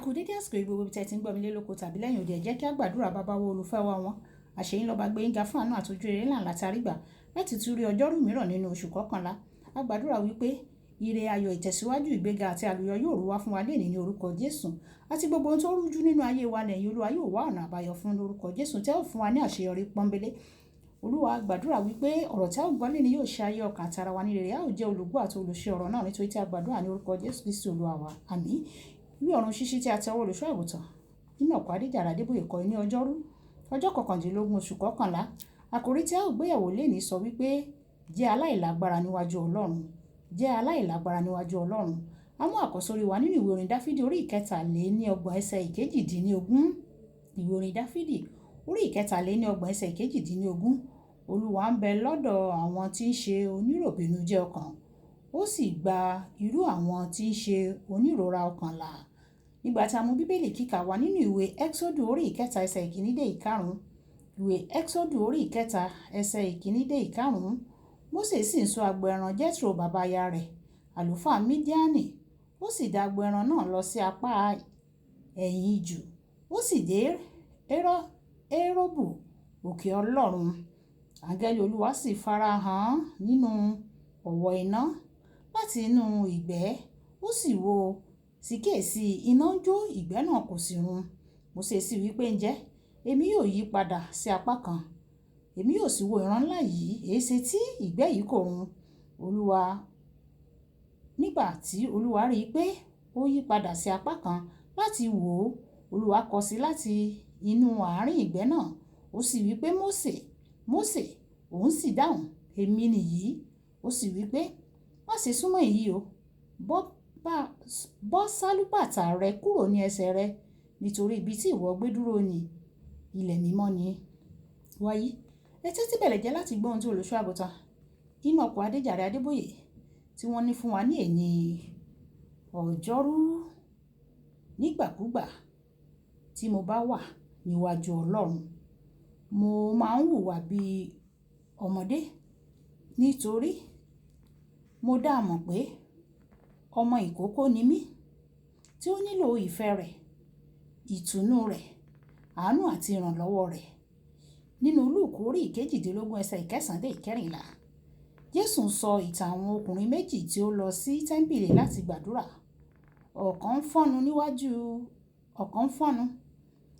kú dédé àsìkò gbogbo ibi tẹ́ ti ń gbọ́ mi lé lóko tàbí lẹ́yìn òde ẹ jẹ́ kí á gbàdúrà bàbá wo olùfẹ́ wa wọn àṣeyín lọ́ba gbé yínga fún àánú àtòjú eré ńlá látàrí gbà láti tún rí ọjọ́rú mìíràn nínú oṣù kọkànlá a gbàdúrà wípé ire ayọ̀ ìtẹ̀síwájú ìgbéga àti àlùyọ yóò rú wá fún wa lénìí ní orúkọ Jésù àti gbogbo ohun tó rújú nínú ayé wa lẹ́yìn Olúwa yóò wá ọ̀nà àbáyọ fún lórúkọ Jésù tẹ́ ò fún wa ní àṣeyọrí pọ́nbélé Olúwa gbàdúrà wípé ọ̀rọ̀ tí a ó gbọ́ lénìí yóò ṣe ayé ọkàn àtara wa ní rere a ó jẹ́ olùgbọ́ àti olùṣe ọ̀rọ̀ náà nítorí tí a gbàdúrà ní orúkọ Jésù Kristi Olúwa wa àmín ìwé ọ̀run ṣíṣí tí a tẹ ọwọ́ olùṣọ́ àgùntàn nínú ọ̀pọ̀ Adéjàre Adébóyè kọ ní ọjọ́rú ọjọ́ 19 oṣù kọkànlá àkòrí tí a ó gbéyẹ̀wò lénìí sọ wípé jẹ́ aláìlágbára níwájú Ọlọ́run jẹ́ aláìlágbára níwájú Ọlọ́run a mú àkọ́sórí wa nínú ìwé orin Dáfídì orí 23 ẹsẹ̀ 22 ìwé orin Dáfídì orí 23 ẹsẹ̀ 22 Olúwa ń bẹ lọ́dọ̀ àwọn tí ń ṣe oníròbìnújẹ́ ọkàn ó sì gba irú àwọn tí ń ṣe onírora ọkàn là nígbà tí a mú bíbélì kíkà wá nínú ìwé Ẹ́kísódù orí 3 ẹsẹ̀ 1 dé 5 ìwé Ẹ́kísódù orí 3 ẹsẹ̀ 1 dé 5 Mósè sì ń ṣọ́ agbo ẹran Jethro bàbá aya rẹ̀ àlùfáà Mídíánì ó sì dá agbo ẹran náà lọ sí apá ẹ̀yìn ijù ó sì dé Éróbù òkè Ọlọ́run áńgẹ́lì Olúwa sì farahàn nínú ọ̀wọ́ iná láti inú ìgbẹ́ ó sì wò sì kíyèsí iná ń jó ìgbẹ́ náà kò sì run Mósè sì wí pé ǹjẹ́ èmi yóò yí padà sí apá kan èmi yóò sì wo ìran ńlá yìí èéṣe tí ìgbẹ́ yìí kò run Olúwa nígbà tí Olúwa rí i pé ó yí padà sí apá kan láti wò ó Olúwa kọ sí láti inú àárín ìgbẹ́ náà ó sì wí pé Mósè Mósè òun sì dáhùn èmi nìyí ó sì wí pé má ṣe súnmọ́ èyí o bọ́ sálúbàtà rẹ kúrò ní ẹsẹ̀ rẹ nítorí ibi tí ìwọ gbé dúró ní ilẹ̀ mímọ́ ni wáyé etí tí bẹ̀lẹ̀ jẹ́ láti gbọ́ ohun tí olùṣọ́ àgùntàn inú ọ̀pọ̀ Adéjàre Adébóyè tí wọ́n ní fún wa ní èní ọjọ́rú nígbàkúgbà tí mo bá wà níwájú Ọlọ́run mo máa ń hùwà bí ọmọdé nítorí mo dá mọ̀ pé ọmọ ìkókó ni mí tí ó nílò ìfẹ́ rẹ̀ ìtùnú rẹ̀ àánú àti ìrànlọ́wọ́ rẹ̀ nínú Lúùkù orí 22 ẹsẹ̀ 9 dé 14 Jésù ń sọ ìtàn àwọn ọkùnrin méjì tí ó lọ sí tẹ́ḿpìlì láti gbàdúrà ọ̀kan ń fọ́nu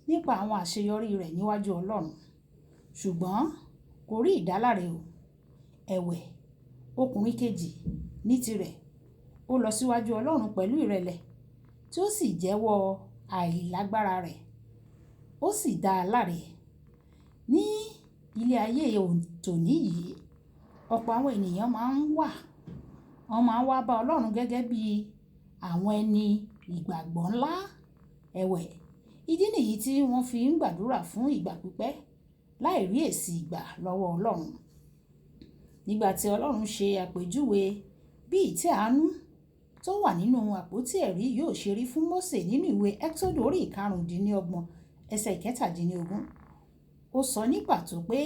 nípa àwọn àṣeyọrí rẹ̀ níwájú Ọlọ́run ṣùgbọ́n kò rí ìdáláre o ẹ̀wẹ̀ ọkùnrin kejì ní tirẹ̀ ó lọ síwájú Ọlọ́run pẹ̀lú ìrẹ̀lẹ̀ tí ó sì jẹ́wọ́ àìlágbára rẹ̀ ó sì dá a láre ní ilé ayé tòní yìí ọ̀pọ̀ àwọn ènìyàn máa ń wá bá Ọlọ́run gẹ́gẹ́ bí àwọn ẹni ìgbàgbọ́ ńlá ẹ̀wẹ̀ ìdí nìyí tí wọ́n fi ń gbàdúrà fún ìgbà pípẹ́ láì rí èsì ìgbà lọ́wọ́ Ọlọ́run nígbà tí Ọlọ́run ṣe àpèjúwe bí ìtẹ́ àánú tó wà nínú àpótí ẹ̀rí yóò ṣe rí fún Mósè nínú ìwé Ẹ́kísódù orí 25 ẹsẹ̀ 17 ó sọ ní pàtó pé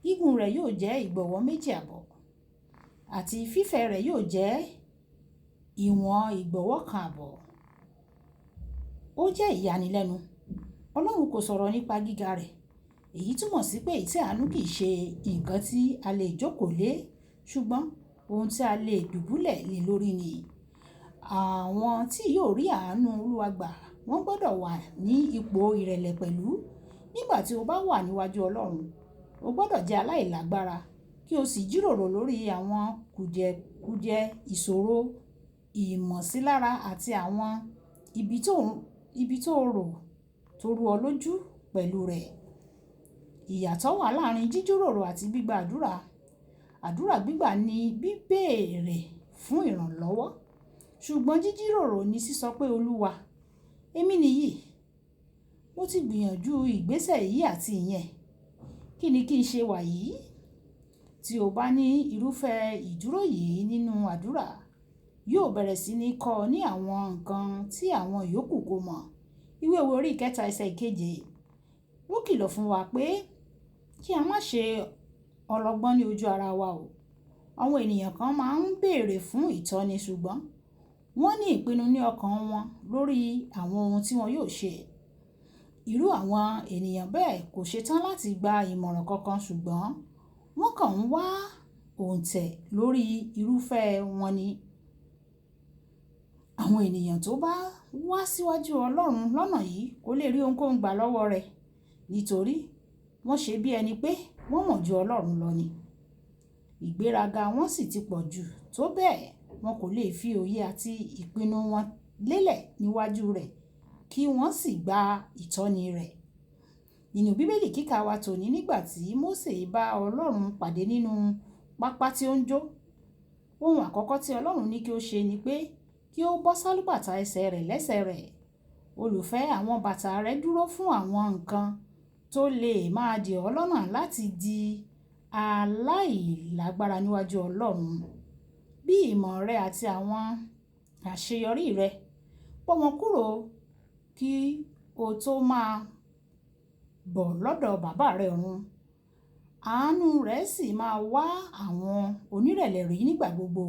gígùn rẹ̀ yóò jẹ́ ìgbọ̀nwọ́ 2.5 àti fífẹ̀ rẹ̀ yóò jẹ́ ìwọ̀n ìgbọ̀nwọ́ 1.5 ó jẹ́ ìyanilẹ́nu Ọlọ́run kò sọ̀rọ̀ nípa gíga rẹ̀ èyí túmọ̀ sí pé ìtẹ́ àánú kìí ṣe nǹkan tí a lè jókòó lé ṣùgbọ́n ohun tí a lè dùbúlẹ̀ lé lórí ni àwọn tí yóò rí àánú Olúwa gbà wọ́n gbọ́dọ̀ wà ní ipò ìrẹ̀lẹ̀ pẹ̀lú nígbà tí o bá wà níwájú Ọlọ́run o gbọ́dọ̀ jẹ́ aláìlágbára kí o sì jíròrò lórí àwọn kùdìẹ̀kudiẹ ìṣòro ìmọ̀sílára àti àwọn ibi tó rò tó rú ọ lójú pẹ̀lú rẹ̀ ìyàtọ̀ wà láàrin jíjíròrò àti gbígba àdúrà gbígbà ni bíbéèrè fún ìrànlọ́wọ́ ṣùgbọ́n jíjíròrò ni sísọ pé Olúwa èmi nìyí mo ti gbìyànjú ìgbésẹ̀ yìí àti ìyẹn kí ni kí n ṣe wàyí tí o bá ní irúfẹ́ ìdúró yìí nínú àdúrà yóò bẹ̀rẹ̀ sí ní kọ́ ní àwọn nǹkan tí àwọn yòókù kò mọ̀ ìwé orí 3 ẹsẹ̀ 7 ó kìlọ̀ fún wa pé kí a má ṣe ọlọ́gbọ́n ní ojú ara wa o àwọn ènìyàn kan máa ń béèrè fún ìtọ́ni ṣùgbọ́n Wọ́n ní ìpinnu ní ọkàn wọn lórí àwọn ohun tí wọn yóò ṣe. Irú àwọn ènìyàn bẹ́ẹ̀ kò ṣetán láti gba ìmọ̀ràn kankan, ṣùgbọ́n wọ́n kàn ń wá òǹtẹ̀ lórí irúfẹ́ wọn ni. Àwọn ènìyàn tó bá wá síwájú Ọlọ́run lọ́nà yìí kò lè rí ohunkóhun gbà lọ́wọ́ rẹ̀, nítorí wọ́n ṣe bí ẹni pé wọ́n mọ̀ ju Ọlọ́run lọ ni. Ìgbéraga wọn sì ti pọ̀ jù tó bẹ́ẹ̀ wọn kò lè fi òye àti ìpinnu wọn lélẹ̀ níwájú rẹ̀ kí wọ́n sì gba ìtọ́ni rẹ̀. Nínú Bíbélì kíkà wa tòní, nígbà tí Mósè bá Ọlọ́run pàdé nínú pápá tí ó ń jó, ohun àkọ́kọ́ tí Ọlọ́run ní kí ó ṣe ni pé kí ó bọ́ sálúbàtà ẹsẹ̀ rẹ̀ lẹ́sẹ̀ rẹ̀. Olùfẹ́, àwọn bàtà rẹ̀ dúró fún àwọn nǹkan tó lè máa dì ọ́ lọ́nà láti di aláìlágbára níwájú Ọlọ́run. Bí ìmọ̀ rẹ àti àwọn àṣeyọrí rẹ, pọ́ wọn kúrò kí o tó máa bọ̀ lọ́dọ̀ bàbá rẹ ọ̀run. Àánú rẹ̀ sì máa wá àwọn onírẹ̀lẹ̀ rí nígbà gbogbo.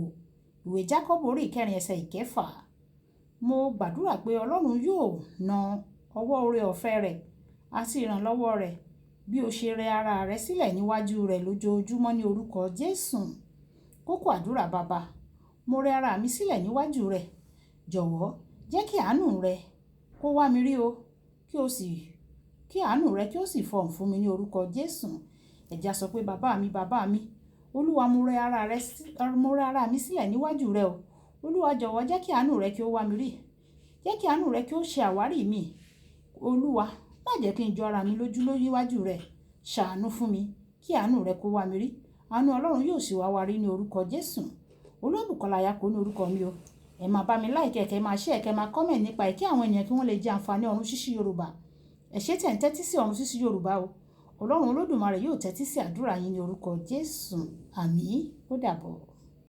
Ìwé Jákọ́bù orí 4 ẹsẹ̀ 6. Mo gbàdúrà pé Ọlọ́run yóò na ọwọ́ oore-ọ̀fẹ́ rẹ̀ àti ìrànlọ́wọ́ rẹ̀ bí o ṣe rẹ ara rẹ sílẹ̀ níwájú rẹ̀ lójoojúmọ́ ní orúkọ Jésù. Kókó àdúrà: Bàbá, mo rẹ ara mi sílẹ̀ níwájú rẹ̀. Jọ̀wọ́ jẹ́ kí àánú rẹ kó wá mi rí o, kí àánú rẹ kí ó sì fọhùn fún mi ní orúkọ Jésù. Ẹ jẹ́ á sọ pé bàbá mi, Olúwa, mo rẹ ara mi sílẹ̀ níwájú rẹ o. Olúwa, jọ̀wọ́ jẹ́ kí àánú rẹ kí ó wá mi rí. Jẹ́ kí àánú rẹ kí ó ṣe àwárí mi. Olúwa, má jẹ́ kí n jọ ara mi lójú níwájú rẹ. Ṣàánú fún mi kí àánú rẹ kó wá mi rí. Àánú Ọlọ́run yóò sì wá rí ní orúkọ Jésù. Olúbùkọ́lá Ayákò ní orúkọ mi o. Ẹ máa bá mi like, ẹ máa share, ẹ máa comment nípa kí àwọn ènìyàn kí wọ́n lè jẹ àǹfààní Ọ̀run Ṣíṣí Yorùbá. Ẹ ṣé tẹ́ ń tẹ́tí sí Ọ̀run Ṣíṣí Yorùbá o. Ọlọ́run Olódùmarè yóò tẹ́tí sí àdúrà yín ní orúkọ Jésù. Àmín. Ó dàbọ̀.